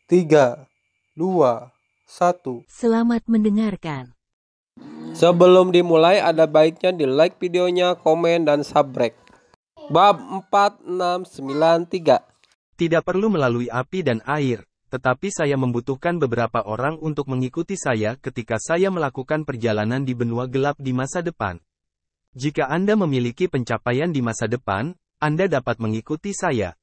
3, 2, 1. Selamat mendengarkan. Sebelum dimulai ada baiknya di like videonya, komen, dan subscribe. Bab 4693. Tidak perlu melalui api dan air, tetapi saya membutuhkan beberapa orang untuk mengikuti saya ketika saya melakukan perjalanan di benua gelap di masa depan. Jika Anda memiliki pencapaian di masa depan, Anda dapat mengikuti saya.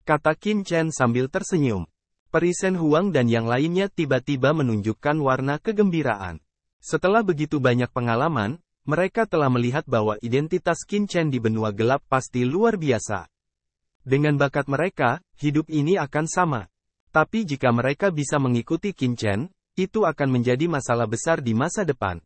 Kata Qin Chen sambil tersenyum. Peri Shen Huang dan yang lainnya tiba-tiba menunjukkan warna kegembiraan. Setelah begitu banyak pengalaman, mereka telah melihat bahwa identitas Qin Chen di benua gelap pasti luar biasa. Dengan bakat mereka, hidup ini akan sama. Tapi jika mereka bisa mengikuti Qin Chen, itu akan menjadi masalah besar di masa depan.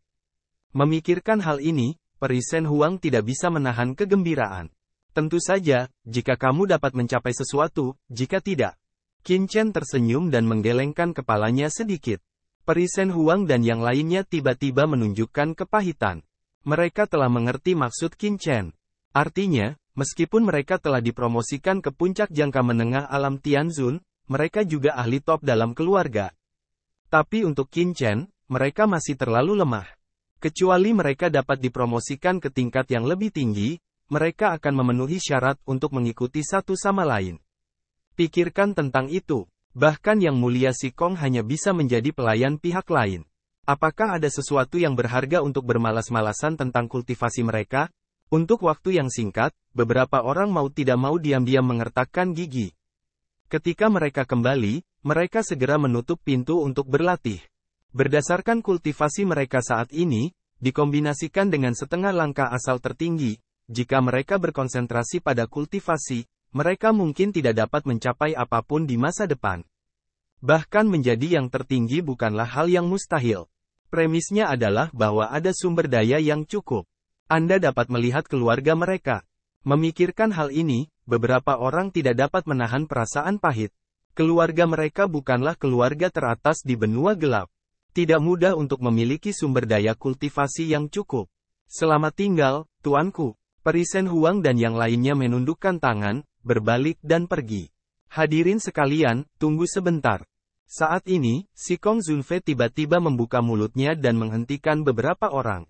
Memikirkan hal ini, Peri Shen Huang tidak bisa menahan kegembiraan. Tentu saja, jika kamu dapat mencapai sesuatu, jika tidak. Qin Chen tersenyum dan menggelengkan kepalanya sedikit. Peri Shen Huang dan yang lainnya tiba-tiba menunjukkan kepahitan. Mereka telah mengerti maksud Qin Chen. Artinya, meskipun mereka telah dipromosikan ke puncak jangka menengah alam Tianzun, mereka juga ahli top dalam keluarga. Tapi untuk Qin Chen, mereka masih terlalu lemah. Kecuali mereka dapat dipromosikan ke tingkat yang lebih tinggi, mereka akan memenuhi syarat untuk mengikuti satu sama lain. Pikirkan tentang itu. Bahkan Yang Mulia Sikong hanya bisa menjadi pelayan pihak lain. Apakah ada sesuatu yang berharga untuk bermalas-malasan tentang kultivasi mereka? Untuk waktu yang singkat, beberapa orang mau tidak mau diam-diam mengertakkan gigi. Ketika mereka kembali, mereka segera menutup pintu untuk berlatih. Berdasarkan kultivasi mereka saat ini, dikombinasikan dengan setengah langkah asal tertinggi, jika mereka berkonsentrasi pada kultivasi, mereka mungkin tidak dapat mencapai apapun di masa depan. Bahkan menjadi yang tertinggi bukanlah hal yang mustahil. Premisnya adalah bahwa ada sumber daya yang cukup. Anda dapat melihat keluarga mereka. Memikirkan hal ini, beberapa orang tidak dapat menahan perasaan pahit. Keluarga mereka bukanlah keluarga teratas di benua gelap. Tidak mudah untuk memiliki sumber daya kultivasi yang cukup. Selamat tinggal, tuanku. Peri Shen Huang dan yang lainnya menundukkan tangan, berbalik dan pergi. Hadirin sekalian, tunggu sebentar. Saat ini, Sikong Zunfei tiba-tiba membuka mulutnya dan menghentikan beberapa orang.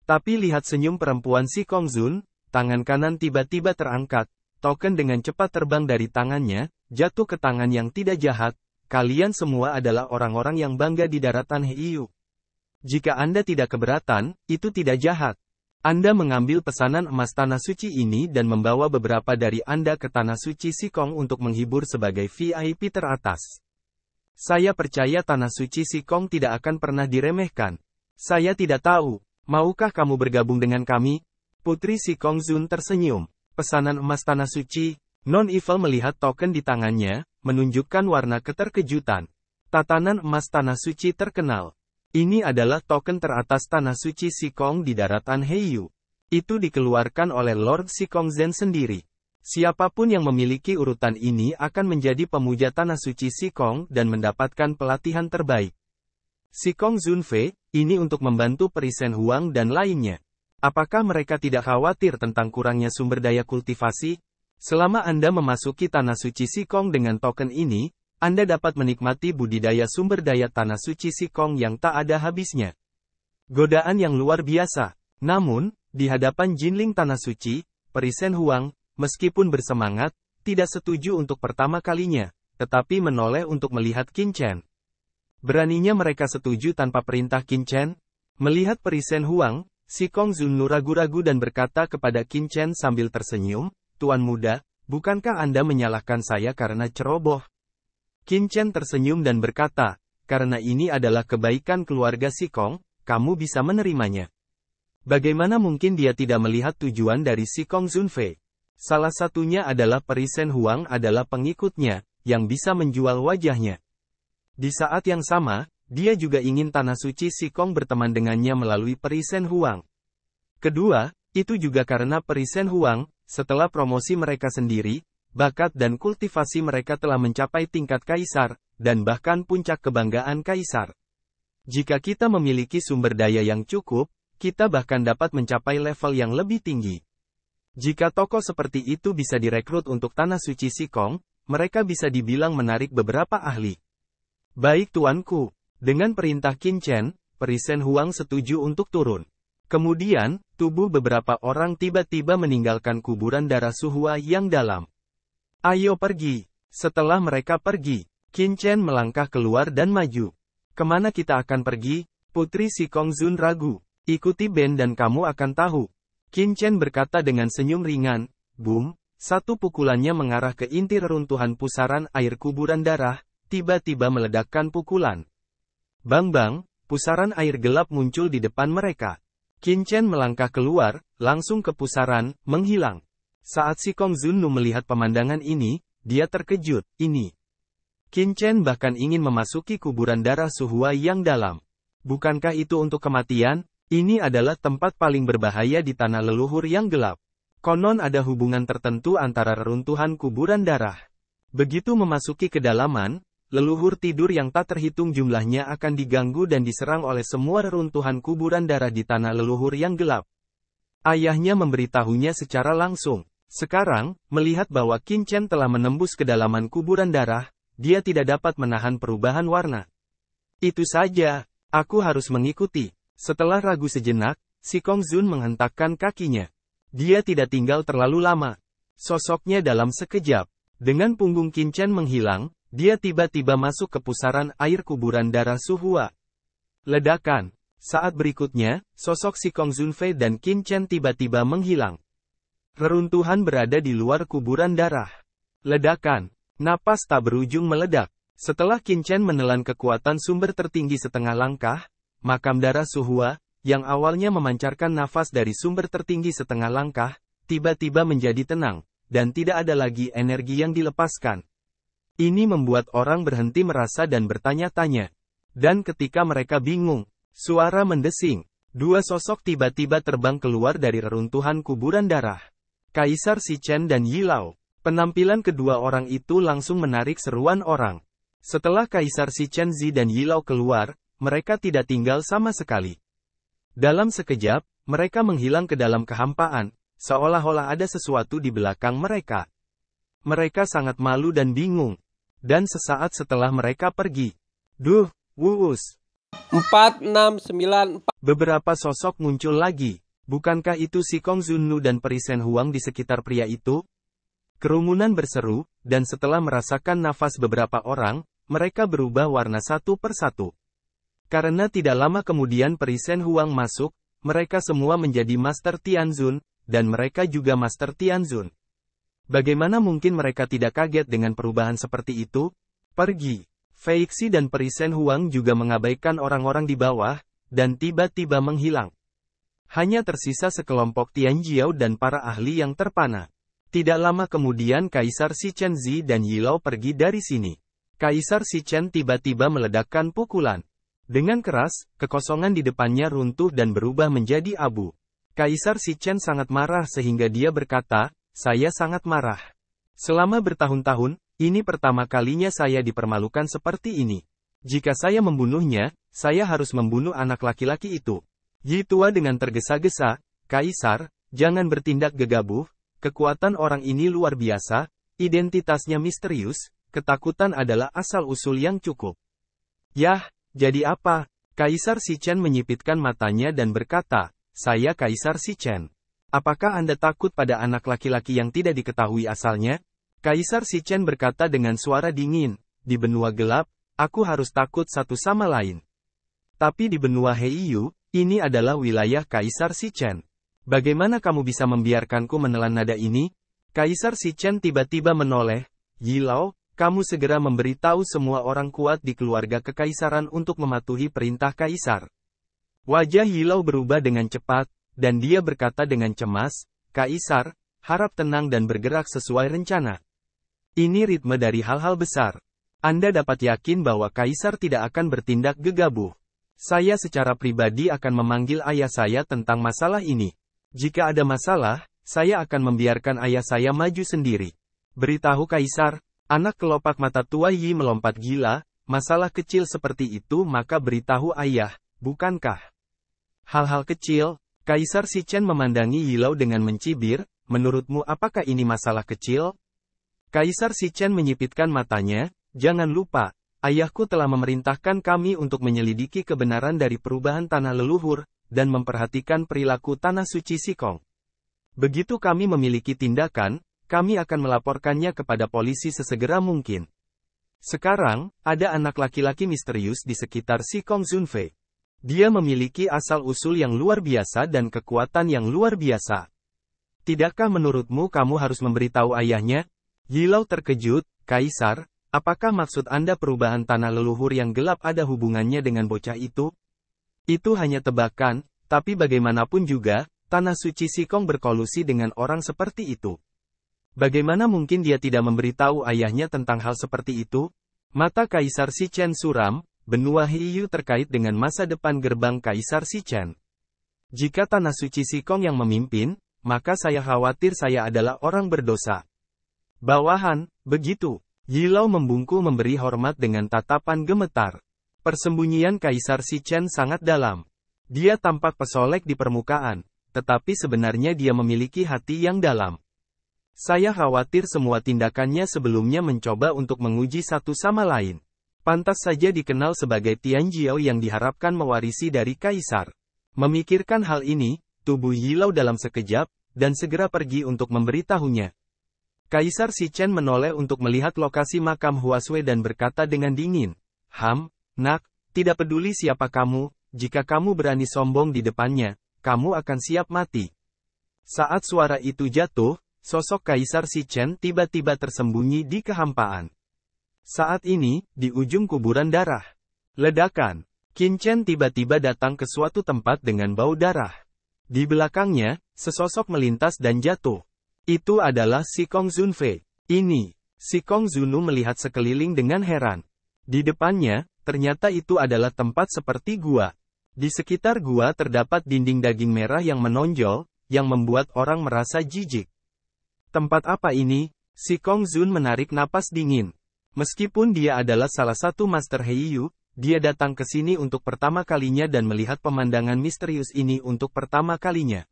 Tapi lihat senyum perempuan Sikong Zun, tangan kanan tiba-tiba terangkat, token dengan cepat terbang dari tangannya, jatuh ke tangan yang tidak jahat. Kalian semua adalah orang-orang yang bangga di daratan Heiyu. Jika Anda tidak keberatan, itu tidak jahat. Anda mengambil pesanan emas Tanah Suci ini dan membawa beberapa dari Anda ke Tanah Suci Sikong untuk menghibur sebagai VIP teratas. Saya percaya Tanah Suci Sikong tidak akan pernah diremehkan. Saya tidak tahu, maukah kamu bergabung dengan kami? Putri Sikong Zun tersenyum. Pesanan emas Tanah Suci, Non-Evil melihat token di tangannya, menunjukkan warna keterkejutan. Tatanan emas Tanah Suci terkenal. Ini adalah token teratas Tanah Suci Sikong di daratan Heiyu. Itu dikeluarkan oleh Lord Sikong Zen sendiri. Siapapun yang memiliki urutan ini akan menjadi pemuja Tanah Suci Sikong dan mendapatkan pelatihan terbaik. Sikong Zunfei, ini untuk membantu Peri Shen Huang dan lainnya. Apakah mereka tidak khawatir tentang kurangnya sumber daya kultivasi? Selama Anda memasuki Tanah Suci Sikong dengan token ini, Anda dapat menikmati budidaya sumber daya Tanah Suci Sikong yang tak ada habisnya. Godaan yang luar biasa. Namun, di hadapan Jinling Tanah Suci, Peri Shen Huang, meskipun bersemangat, tidak setuju untuk pertama kalinya, tetapi menoleh untuk melihat Qin Chen. Beraninya mereka setuju tanpa perintah Qin Chen? Melihat Peri Shen Huang, Sikong Zun ragu-ragu dan berkata kepada Qin Chen sambil tersenyum, Tuan muda, bukankah Anda menyalahkan saya karena ceroboh? Qin Chen tersenyum dan berkata, karena ini adalah kebaikan keluarga Sikong, kamu bisa menerimanya. Bagaimana mungkin dia tidak melihat tujuan dari Sikong Zunfei? Salah satunya adalah Peri Shen Huang adalah pengikutnya, yang bisa menjual wajahnya. Di saat yang sama, dia juga ingin Tanah Suci Sikong berteman dengannya melalui Peri Shen Huang. Kedua, itu juga karena Peri Shen Huang, setelah promosi mereka sendiri, bakat dan kultivasi mereka telah mencapai tingkat kaisar, dan bahkan puncak kebanggaan kaisar. Jika kita memiliki sumber daya yang cukup, kita bahkan dapat mencapai level yang lebih tinggi. Jika tokoh seperti itu bisa direkrut untuk Tanah Suci Sikong, mereka bisa dibilang menarik beberapa ahli. Baik tuanku. Dengan perintah Qin Chen, Peri Shen Huang setuju untuk turun. Kemudian, tubuh beberapa orang tiba-tiba meninggalkan kuburan darah Suhua yang dalam. Ayo pergi. Setelah mereka pergi, Qin Chen melangkah keluar dan maju. Kemana kita akan pergi? Putri Si Kong Zun ragu. Ikuti Ben dan kamu akan tahu. Qin Chen berkata dengan senyum ringan. Boom, satu pukulannya mengarah ke inti reruntuhan pusaran air kuburan darah, tiba-tiba meledakkan pukulan. Bang-bang, pusaran air gelap muncul di depan mereka. Qin Chen melangkah keluar, langsung ke pusaran, menghilang. Saat Si Kong Zunnu melihat pemandangan ini, dia terkejut. Ini. Qin Chen bahkan ingin memasuki kuburan darah Suhua yang dalam. Bukankah itu untuk kematian? Ini adalah tempat paling berbahaya di tanah leluhur yang gelap. Konon ada hubungan tertentu antara reruntuhan kuburan darah. Begitu memasuki kedalaman, leluhur tidur yang tak terhitung jumlahnya akan diganggu dan diserang oleh semua reruntuhan kuburan darah di tanah leluhur yang gelap. Ayahnya memberitahunya secara langsung. Sekarang, melihat bahwa Qin Chen telah menembus kedalaman kuburan darah, dia tidak dapat menahan perubahan warna. Itu saja, aku harus mengikuti. Setelah ragu sejenak, Si Kong Zun menghentakkan kakinya. Dia tidak tinggal terlalu lama. Sosoknya dalam sekejap. Dengan punggung Qin Chen menghilang, dia tiba-tiba masuk ke pusaran air kuburan darah Suhua. Ledakan. Saat berikutnya, sosok Si Kong Zunfei dan Qin Chen tiba-tiba menghilang. Reruntuhan berada di luar kuburan darah. Ledakan. Napas tak berujung meledak. Setelah Qin Chen menelan kekuatan sumber tertinggi setengah langkah, makam darah Suhua, yang awalnya memancarkan nafas dari sumber tertinggi setengah langkah, tiba-tiba menjadi tenang, dan tidak ada lagi energi yang dilepaskan. Ini membuat orang berhenti merasa dan bertanya-tanya. Dan ketika mereka bingung, suara mendesing. Dua sosok tiba-tiba terbang keluar dari reruntuhan kuburan darah. Kaisar Si Chen dan Yi Lao. Penampilan kedua orang itu langsung menarik seruan orang. Setelah Kaisar Si Chen Zi dan Yi Lao keluar, mereka tidak tinggal sama sekali. Dalam sekejap, mereka menghilang ke dalam kehampaan, seolah-olah ada sesuatu di belakang mereka. Mereka sangat malu dan bingung. Dan sesaat setelah mereka pergi. Duh, wuus. 4694. Beberapa sosok muncul lagi. Bukankah itu Si Kong Zunnu dan Peri Shen Huang di sekitar pria itu? Kerumunan berseru, dan setelah merasakan nafas beberapa orang, mereka berubah warna satu persatu. Karena tidak lama kemudian Peri Shen Huang masuk, mereka semua menjadi Master Tianzun, dan mereka juga Master Tianzun. Bagaimana mungkin mereka tidak kaget dengan perubahan seperti itu? Pergi. Feixi dan Peri Shen Huang juga mengabaikan orang-orang di bawah, dan tiba-tiba menghilang. Hanya tersisa sekelompok Tian Jiao dan para ahli yang terpana. Tidak lama kemudian Kaisar Si Chen Zi dan Yi Lao pergi dari sini. Kaisar Si Chen tiba-tiba meledakkan pukulan. Dengan keras, kekosongan di depannya runtuh dan berubah menjadi abu. Kaisar Si Chen sangat marah sehingga dia berkata, "Saya sangat marah. Selama bertahun-tahun, ini pertama kalinya saya dipermalukan seperti ini. Jika saya membunuhnya, saya harus membunuh anak laki-laki itu." Yi Tua dengan tergesa-gesa, "Kaisar, jangan bertindak gegabah, kekuatan orang ini luar biasa, identitasnya misterius, ketakutan adalah asal-usul yang cukup." "Yah, jadi apa?" Kaisar Si Chen menyipitkan matanya dan berkata, "Saya Kaisar Si Chen. Apakah Anda takut pada anak laki-laki yang tidak diketahui asalnya?" Kaisar Si Chen berkata dengan suara dingin, "Di benua gelap, aku harus takut satu sama lain. Tapi di benua Heiyu, ini adalah wilayah Kaisar Si Chen. Bagaimana kamu bisa membiarkanku menelan nada ini?" Kaisar Si Chen tiba-tiba menoleh, "Yi Lao, kamu segera memberitahu semua orang kuat di keluarga kekaisaran untuk mematuhi perintah Kaisar." Wajah Yi Lao berubah dengan cepat, dan dia berkata dengan cemas, "Kaisar, harap tenang dan bergerak sesuai rencana. Ini ritme dari hal-hal besar. Anda dapat yakin bahwa Kaisar tidak akan bertindak gegabah. Saya secara pribadi akan memanggil ayah saya tentang masalah ini. Jika ada masalah, saya akan membiarkan ayah saya maju sendiri. Beritahu Kaisar." Anak kelopak mata tua Yi melompat gila, "Masalah kecil seperti itu maka beritahu ayah, bukankah?" "Hal-hal kecil?" Kaisar Si Chen memandangi Yi Lao dengan mencibir, "Menurutmu apakah ini masalah kecil?" Kaisar Si Chen menyipitkan matanya, "Jangan lupa, ayahku telah memerintahkan kami untuk menyelidiki kebenaran dari perubahan tanah leluhur, dan memperhatikan perilaku tanah suci Sikong. Begitu kami memiliki tindakan, kami akan melaporkannya kepada polisi sesegera mungkin. Sekarang, ada anak laki-laki misterius di sekitar Sikong Zunfei. Dia memiliki asal-usul yang luar biasa dan kekuatan yang luar biasa. Tidakkah menurutmu kamu harus memberitahu ayahnya? Yilau terkejut, Kaisar, apakah maksud Anda perubahan tanah leluhur yang gelap ada hubungannya dengan bocah itu? Itu hanya tebakan, tapi bagaimanapun juga, tanah suci Sikong berkolusi dengan orang seperti itu. Bagaimana mungkin dia tidak memberitahu ayahnya tentang hal seperti itu? Mata Kaisar Sichen suram, benua Heiyu terkait dengan masa depan gerbang Kaisar Sichen. Jika tanah suci Sikong yang memimpin, maka saya khawatir saya adalah orang berdosa. Bawahan, begitu. Yilau membungkuk memberi hormat dengan tatapan gemetar. Persembunyian Kaisar Sichen sangat dalam. Dia tampak pesolek di permukaan, tetapi sebenarnya dia memiliki hati yang dalam. Saya khawatir semua tindakannya sebelumnya mencoba untuk menguji satu sama lain. Pantas saja dikenal sebagai Tianjiao yang diharapkan mewarisi dari Kaisar. Memikirkan hal ini, tubuh Yilau dalam sekejap, dan segera pergi untuk memberitahunya. Kaisar Sichen menoleh untuk melihat lokasi makam Huasui dan berkata dengan dingin, Nak, tidak peduli siapa kamu, jika kamu berani sombong di depannya, kamu akan siap mati. Saat suara itu jatuh, sosok Kaisar Sichen tiba-tiba tersembunyi di kehampaan. Saat ini, di ujung kuburan darah. Ledakan. Qin Chen tiba-tiba datang ke suatu tempat dengan bau darah. Di belakangnya, sesosok melintas dan jatuh. Itu adalah Sikong Zunfei. Ini. Sikong Zunu melihat sekeliling dengan heran. Di depannya, ternyata itu adalah tempat seperti gua. Di sekitar gua terdapat dinding daging merah yang menonjol, yang membuat orang merasa jijik. Tempat apa ini? Sikong Zun menarik napas dingin. Meskipun dia adalah salah satu Master Heiyu, dia datang ke sini untuk pertama kalinya dan melihat pemandangan misterius ini untuk pertama kalinya.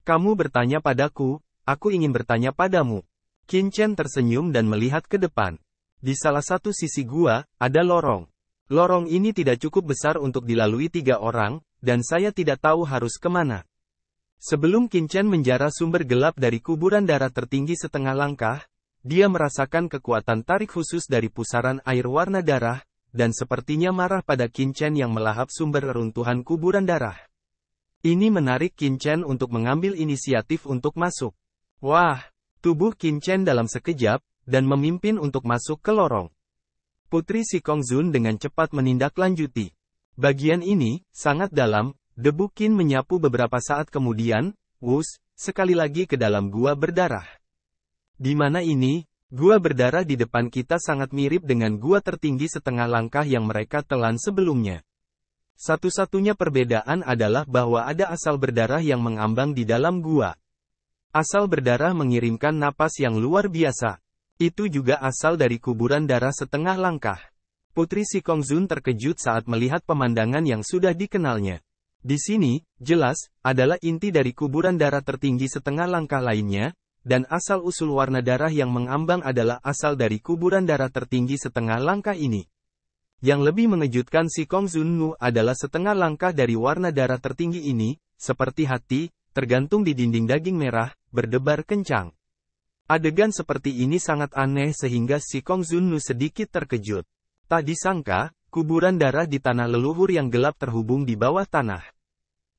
Kamu bertanya padaku, aku ingin bertanya padamu. Qin Chen tersenyum dan melihat ke depan. Di salah satu sisi gua, ada lorong. Lorong ini tidak cukup besar untuk dilalui 3 orang, dan saya tidak tahu harus kemana. Sebelum Qin Chen menjara sumber gelap dari kuburan darah tertinggi setengah langkah, dia merasakan kekuatan tarik khusus dari pusaran air warna darah, dan sepertinya marah pada Qin Chen yang melahap sumber reruntuhan kuburan darah. Ini menarik Qin Chen untuk mengambil inisiatif untuk masuk. Wah, tubuh Qin Chen dalam sekejap, dan memimpin untuk masuk ke lorong. Putri Sikong Zun dengan cepat menindaklanjuti. Bagian ini, sangat dalam, debu Qin menyapu beberapa saat kemudian, sekali lagi ke dalam gua berdarah. Di mana ini? Gua berdarah di depan kita sangat mirip dengan gua tertinggi setengah langkah yang mereka telan sebelumnya. Satu-satunya perbedaan adalah bahwa ada asal berdarah yang mengambang di dalam gua. Asal berdarah mengirimkan napas yang luar biasa. Itu juga asal dari kuburan darah setengah langkah. Putri Sikong Zun terkejut saat melihat pemandangan yang sudah dikenalnya. Di sini, jelas, adalah inti dari kuburan darah tertinggi setengah langkah lainnya, dan asal-usul warna darah yang mengambang adalah asal dari kuburan darah tertinggi setengah langkah ini. Yang lebih mengejutkan Sikong Zunnu adalah setengah langkah dari warna darah tertinggi ini, seperti hati, tergantung di dinding daging merah, berdebar kencang. Adegan seperti ini sangat aneh sehingga Sikong Zunnu sedikit terkejut. Tak disangka, kuburan darah di tanah leluhur yang gelap terhubung di bawah tanah.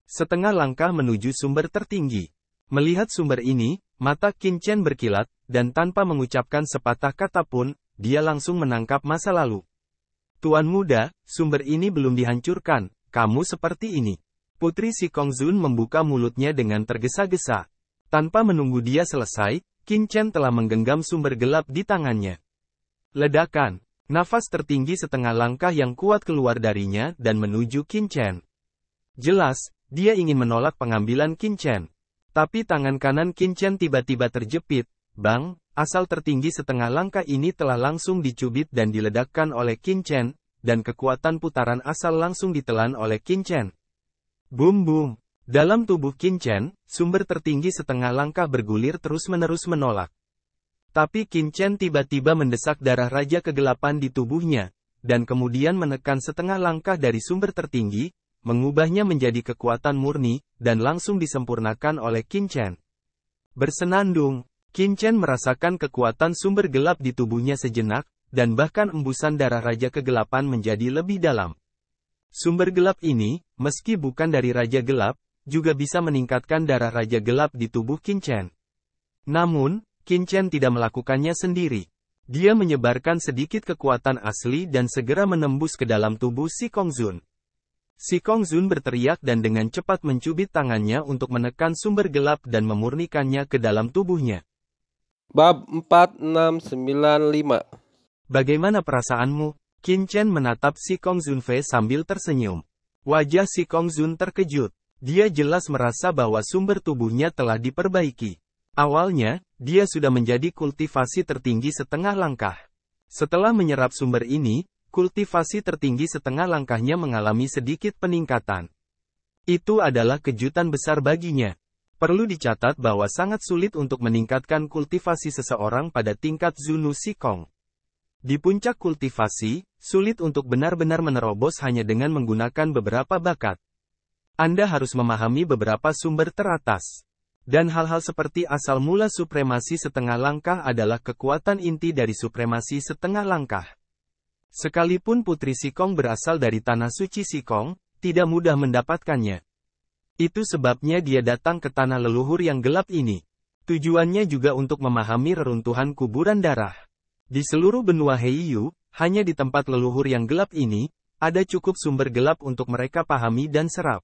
Setengah langkah menuju sumber tertinggi. Melihat sumber ini, mata Qin Chen berkilat, dan tanpa mengucapkan sepatah kata pun, dia langsung menangkap masa lalu. Tuan muda, sumber ini belum dihancurkan, kamu seperti ini. Putri Sikong Zun membuka mulutnya dengan tergesa-gesa. Tanpa menunggu dia selesai, Qin Chen telah menggenggam sumber gelap di tangannya. Ledakan. Nafas tertinggi setengah langkah yang kuat keluar darinya dan menuju Qin Chen. Jelas, dia ingin menolak pengambilan Qin Chen. Tapi tangan kanan Qin Chen tiba-tiba terjepit. Bang, asal tertinggi setengah langkah ini telah langsung dicubit dan diledakkan oleh Qin Chen, dan kekuatan putaran asal langsung ditelan oleh Qin Chen. Boom boom. Dalam tubuh Qin Chen, sumber tertinggi setengah langkah bergulir terus-menerus menolak. Tapi Qin Chen tiba-tiba mendesak darah Raja Kegelapan di tubuhnya, dan kemudian menekan setengah langkah dari sumber tertinggi, mengubahnya menjadi kekuatan murni, dan langsung disempurnakan oleh Qin Chen. Bersenandung, Qin Chen merasakan kekuatan sumber gelap di tubuhnya sejenak, dan bahkan embusan darah Raja Kegelapan menjadi lebih dalam. Sumber gelap ini, meski bukan dari Raja Gelap, juga bisa meningkatkan darah Raja Gelap di tubuh Qin Chen. Namun, Qin Chen tidak melakukannya sendiri. Dia menyebarkan sedikit kekuatan asli dan segera menembus ke dalam tubuh Si Kongzun. Si Kongzun berteriak dan dengan cepat mencubit tangannya untuk menekan sumber gelap dan memurnikannya ke dalam tubuhnya. Bab 4695. Bagaimana perasaanmu? Qin Chen menatap Si Kongzun Fei sambil tersenyum. Wajah Si Kongzun terkejut. Dia jelas merasa bahwa sumber tubuhnya telah diperbaiki. Awalnya, dia sudah menjadi kultivasi tertinggi setengah langkah. Setelah menyerap sumber ini, kultivasi tertinggi setengah langkahnya mengalami sedikit peningkatan. Itu adalah kejutan besar baginya. Perlu dicatat bahwa sangat sulit untuk meningkatkan kultivasi seseorang pada tingkat Zunu Sikong. Di puncak kultivasi, sulit untuk benar-benar menerobos hanya dengan menggunakan beberapa bakat. Anda harus memahami beberapa sumber teratas. Dan hal-hal seperti asal mula supremasi setengah langkah adalah kekuatan inti dari supremasi setengah langkah. Sekalipun Putri Sikong berasal dari Tanah Suci Sikong, tidak mudah mendapatkannya. Itu sebabnya dia datang ke tanah leluhur yang gelap ini. Tujuannya juga untuk memahami reruntuhan kuburan darah. Di seluruh benua Heiyu, hanya di tempat leluhur yang gelap ini, ada cukup sumber gelap untuk mereka pahami dan serap.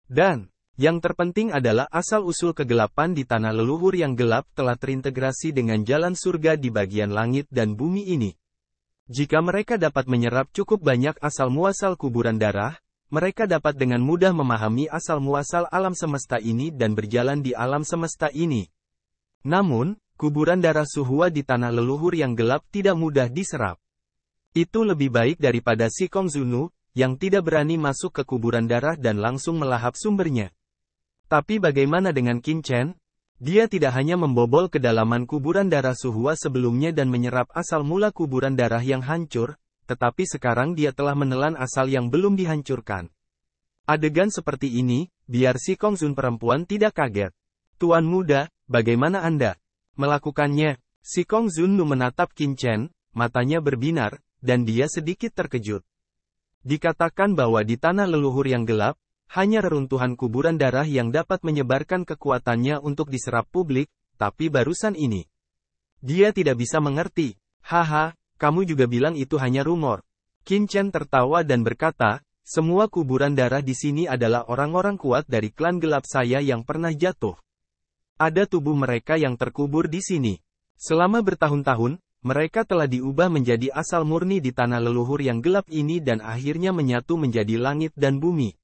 Dan, yang terpenting adalah asal-usul kegelapan di tanah leluhur yang gelap telah terintegrasi dengan jalan surga di bagian langit dan bumi ini. Jika mereka dapat menyerap cukup banyak asal-muasal kuburan darah, mereka dapat dengan mudah memahami asal-muasal alam semesta ini dan berjalan di alam semesta ini. Namun, kuburan darah Suhua di tanah leluhur yang gelap tidak mudah diserap. Itu lebih baik daripada Si Kongzunu, yang tidak berani masuk ke kuburan darah dan langsung melahap sumbernya. Tapi bagaimana dengan Qin Chen? Dia tidak hanya membobol kedalaman kuburan darah Suhua sebelumnya dan menyerap asal mula kuburan darah yang hancur, tetapi sekarang dia telah menelan asal yang belum dihancurkan. Adegan seperti ini, biar Si Kongzun perempuan tidak kaget. Tuan muda, bagaimana Anda melakukannya? Si Kongzun menatap Qin Chen, matanya berbinar, dan dia sedikit terkejut. Dikatakan bahwa di tanah leluhur yang gelap, hanya reruntuhan kuburan darah yang dapat menyebarkan kekuatannya untuk diserap publik, tapi barusan ini. Dia tidak bisa mengerti. Haha, kamu juga bilang itu hanya rumor. Qin Chen tertawa dan berkata, semua kuburan darah di sini adalah orang-orang kuat dari klan gelap saya yang pernah jatuh. Ada tubuh mereka yang terkubur di sini. Selama bertahun-tahun, mereka telah diubah menjadi asal murni di tanah leluhur yang gelap ini dan akhirnya menyatu menjadi langit dan bumi.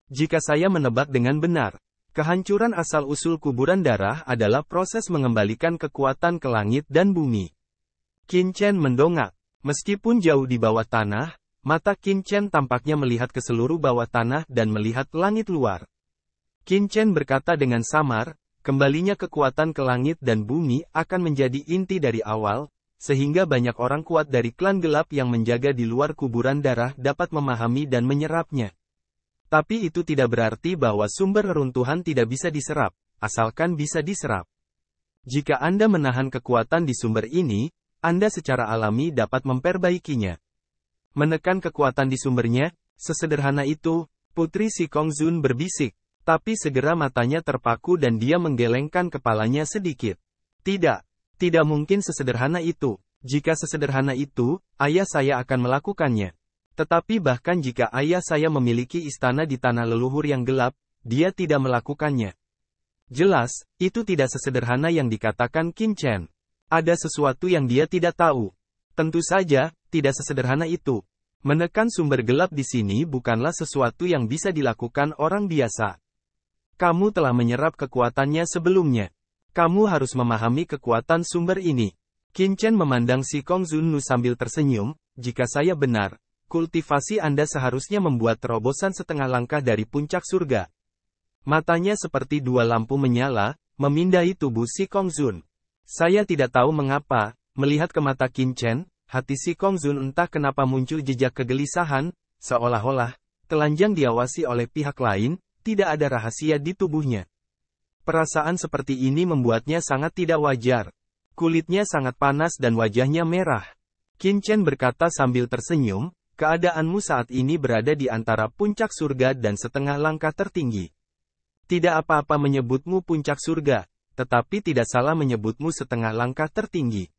Jika saya menebak dengan benar, kehancuran asal-usul kuburan darah adalah proses mengembalikan kekuatan ke langit dan bumi. Qin Chen mendongak. Meskipun jauh di bawah tanah, mata Qin Chen tampaknya melihat ke seluruh bawah tanah dan melihat langit luar. Qin Chen berkata dengan samar, kembalinya kekuatan ke langit dan bumi akan menjadi inti dari awal, sehingga banyak orang kuat dari klan gelap yang menjaga di luar kuburan darah dapat memahami dan menyerapnya. Tapi itu tidak berarti bahwa sumber reruntuhan tidak bisa diserap, asalkan bisa diserap. Jika Anda menahan kekuatan di sumber ini, Anda secara alami dapat memperbaikinya. Menekan kekuatan di sumbernya, sesederhana itu, Putri Si Kongzun berbisik, tapi segera matanya terpaku dan dia menggelengkan kepalanya sedikit. Tidak mungkin sesederhana itu. Jika sesederhana itu, ayah saya akan melakukannya. Tetapi bahkan jika ayah saya memiliki istana di tanah leluhur yang gelap, dia tidak melakukannya. Jelas, itu tidak sesederhana yang dikatakan Qin Chen. Ada sesuatu yang dia tidak tahu. Tentu saja, tidak sesederhana itu. Menekan sumber gelap di sini bukanlah sesuatu yang bisa dilakukan orang biasa. Kamu telah menyerap kekuatannya sebelumnya. Kamu harus memahami kekuatan sumber ini. Qin Chen memandang Si Kongzun sambil tersenyum, jika saya benar, kultivasi Anda seharusnya membuat terobosan setengah langkah dari puncak surga. Matanya seperti dua lampu menyala, memindai tubuh Si Kongzun. Saya tidak tahu mengapa, melihat ke mata Qin Chen, hati Si Kongzun entah kenapa muncul jejak kegelisahan, seolah-olah, telanjang diawasi oleh pihak lain, tidak ada rahasia di tubuhnya. Perasaan seperti ini membuatnya sangat tidak wajar. Kulitnya sangat panas dan wajahnya merah. Qin Chen berkata sambil tersenyum, keadaanmu saat ini berada di antara puncak surga dan setengah langkah tertinggi. Tidak apa-apa menyebutmu puncak surga, tetapi tidak salah menyebutmu setengah langkah tertinggi.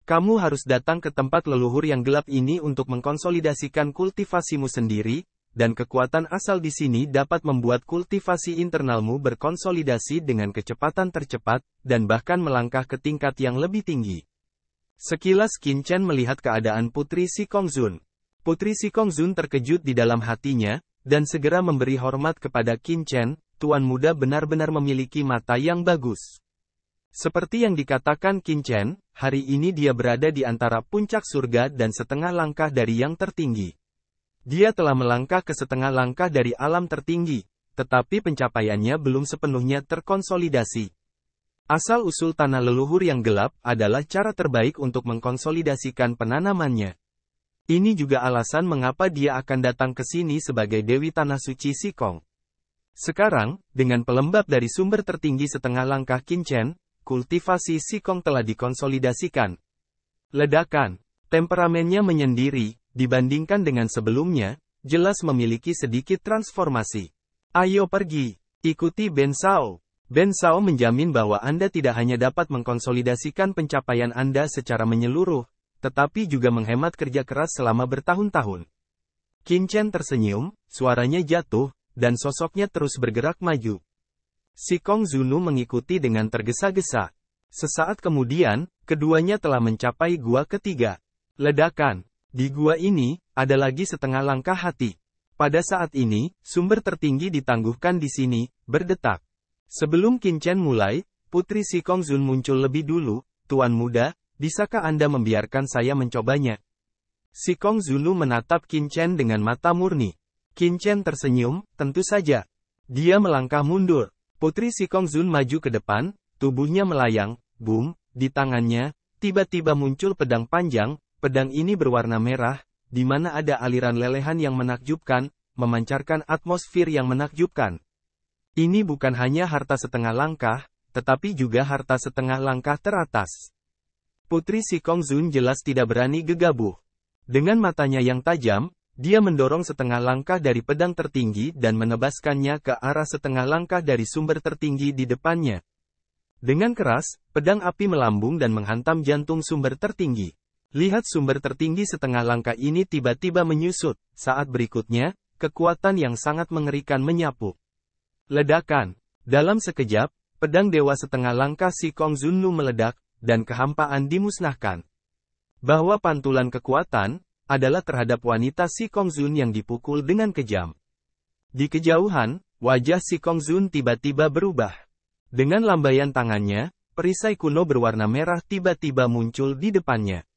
Kamu harus datang ke tempat leluhur yang gelap ini untuk mengkonsolidasikan kultivasimu sendiri, dan kekuatan asal di sini dapat membuat kultivasi internalmu berkonsolidasi dengan kecepatan tercepat, dan bahkan melangkah ke tingkat yang lebih tinggi. Sekilas Qin Chen melihat keadaan Putri Si Kongzun. Putri Si Kongzun terkejut di dalam hatinya, dan segera memberi hormat kepada Qin Chen, tuan muda benar-benar memiliki mata yang bagus. Seperti yang dikatakan Qin Chen, hari ini dia berada di antara puncak surga dan setengah langkah dari yang tertinggi. Dia telah melangkah ke setengah langkah dari alam tertinggi, tetapi pencapaiannya belum sepenuhnya terkonsolidasi. Asal-usul tanah leluhur yang gelap adalah cara terbaik untuk mengkonsolidasikan penanamannya. Ini juga alasan mengapa dia akan datang ke sini sebagai Dewi Tanah Suci Sikong. Sekarang, dengan pelembab dari sumber tertinggi setengah langkah Qin Chen, kultivasi Sikong telah dikonsolidasikan. Ledakan, temperamennya menyendiri, dibandingkan dengan sebelumnya, jelas memiliki sedikit transformasi. Ayo pergi, ikuti Ben Shao. Ben Shao menjamin bahwa Anda tidak hanya dapat mengkonsolidasikan pencapaian Anda secara menyeluruh, tetapi juga menghemat kerja keras selama bertahun-tahun. Qin Chen tersenyum, suaranya jatuh, dan sosoknya terus bergerak maju. Si Kongzun mengikuti dengan tergesa-gesa. Sesaat kemudian, keduanya telah mencapai gua ketiga. Ledakan. Di gua ini, ada lagi setengah langkah hati. Pada saat ini, sumber tertinggi ditangguhkan di sini, berdetak. Sebelum Qin Chen mulai, Putri Si Kongzun muncul lebih dulu. Tuan muda, bisakah Anda membiarkan saya mencobanya? Si Kongzun menatap Qin Chen dengan mata murni. Qin Chen tersenyum, tentu saja. Dia melangkah mundur. Putri Si Kongzun maju ke depan, tubuhnya melayang, boom, di tangannya, tiba-tiba muncul pedang panjang, pedang ini berwarna merah, di mana ada aliran lelehan yang menakjubkan, memancarkan atmosfer yang menakjubkan. Ini bukan hanya harta setengah langkah, tetapi juga harta setengah langkah teratas. Putri Si Kongzun jelas tidak berani gegabah. Dengan matanya yang tajam, dia mendorong setengah langkah dari pedang tertinggi dan menebaskannya ke arah setengah langkah dari sumber tertinggi di depannya. Dengan keras, pedang api melambung dan menghantam jantung sumber tertinggi. Lihat sumber tertinggi setengah langkah ini tiba-tiba menyusut. Saat berikutnya, kekuatan yang sangat mengerikan menyapu. Ledakan. Dalam sekejap, pedang dewa setengah langkah Si Kongzun meledak, dan kehampaan dimusnahkan. Bahwa pantulan kekuatan adalah terhadap wanita Si Kongzun yang dipukul dengan kejam. Di kejauhan, wajah Si Kongzun tiba-tiba berubah. Dengan lambaian tangannya, perisai kuno berwarna merah tiba-tiba muncul di depannya.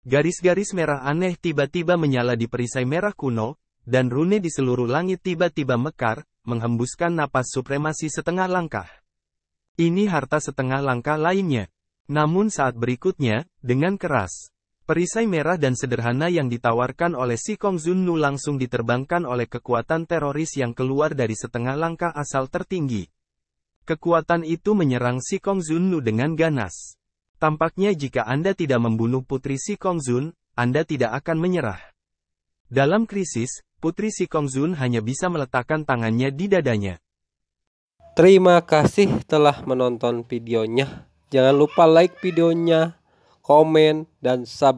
Garis-garis merah aneh tiba-tiba menyala di perisai merah kuno, dan rune di seluruh langit tiba-tiba mekar, menghembuskan napas supremasi setengah langkah. Ini harta setengah langkah lainnya. Namun saat berikutnya, dengan keras, perisai merah dan sederhana yang ditawarkan oleh Si Kongzun langsung diterbangkan oleh kekuatan teroris yang keluar dari setengah langkah asal tertinggi. Kekuatan itu menyerang Si Kongzun dengan ganas. Tampaknya jika Anda tidak membunuh Putri Si Kongzun, Anda tidak akan menyerah. Dalam krisis, Putri Si Kongzun hanya bisa meletakkan tangannya di dadanya. Terima kasih telah menonton videonya. Jangan lupa like videonya, komen, dan subscribe.